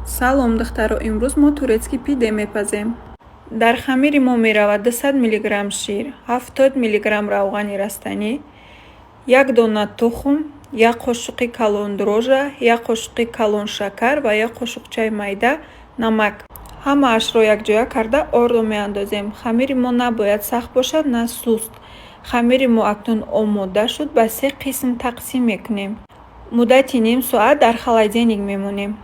Салом духтаро, имрӯз мо турецки пиде мепазем. Дар хамири мо меравад 200 мг шир, 70 мг равғани растанӣ, 1 дона тухм, 1 қошуқи калон дрожжа, 1 қошуқи калон шакар ва 1 қошуқчаи майда намак. Ҳамаашро якҷоя карда орро меандозем. Хамири мо набояд сахт бошад, на суст. Хамири мо акнун омода шуд, ба 3 қисм тақсим мекунем. Муддати ним соат дар холодильник мемонем.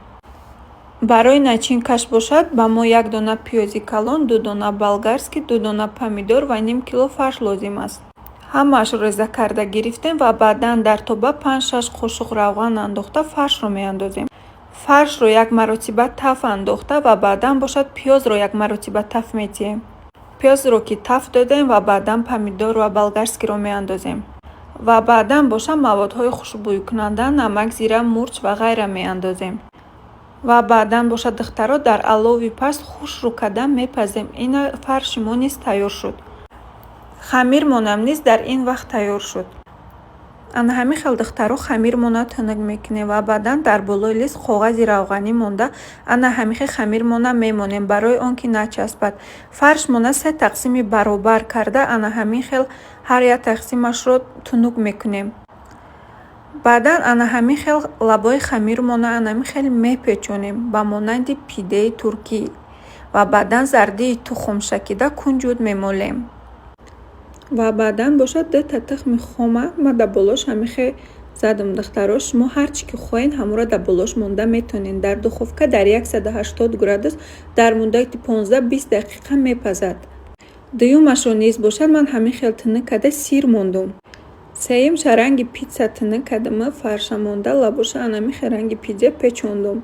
Барои начинкаш бошад ба мо 1 дона пиёзи калон, 2 дона болгарский, 2 дона помидор ва ним кило фарш лозим аст. Ҳамаашро реза карда гирифтем ва баъдан дар тоба 5-6 қошуқ равған андохта фаршро меандозем. Фаршро 1 маротиба таф андохта ва баъдан бошад пиёзро 1 маротиба таф метиҳем. Пиёзро ки таф додем ва баъдан помидор ва болгарскиро меандозем. Ва баъдан боша маводҳои хушбӯйкунанда намак, зира, мурч ва ғайра меандозем. Ва баъдан боша духтаро дар алови паст хушрӯ карда мепазем. Ина фарши мо низ тайёр шуд. Хамирмонам низ дар ин вақт тайёр шуд. Ана ҳамин хел духтаро хамирмона тунук мекунем ва баъдан дар болои лист коғази равғанӣ монда ана ҳамин хел хамирмона мемонем барои он ки начаспад. Фаршмона 3 тақсими баробар карда ана ҳамин хел ҳар як тақсимашро тунук мекунем. Баъдан ана ҳамин хел лабои хамирмона ана ҳамин хел мепечонем ба монанди пидаи туркӣ ва баъдан зардии тухм шакида кунҷуд мемолем. Ва баъдан бошад 2 та тухми хома ма дар болош ҳамин хел задам духтаро. Шумо ҳар чӣ ки хоҳед ҳамонро дар болош монда метонед. Дар духовка дар 180 градус дар муддати 15-20 дақиқа мепазад. Дуюмашро низ бошад ман ҳамин хел тунук карда сир мондум. Сеюмша ранги питса тунук кардам, фарша монда лабоша ана ҳамин хел ранги питса печондум.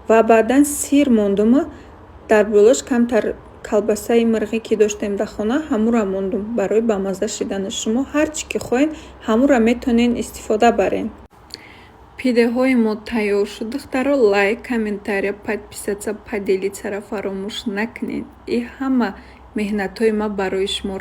Ва баъдан сир мондум, дар болош камтар колбасаи мирғӣ ки доштем дар хона ҳамура мондум барои ба мазза шиданаш. Шумо ҳар чӣ ки хоҳед ҳамура метонед истифода баред. Пидаҳои мо тайёр шуд. Духтаро лайк, комментария, подписаться, поделиться фаромӯш накунед. И ҳама меҳнатҳои ма барои шумо.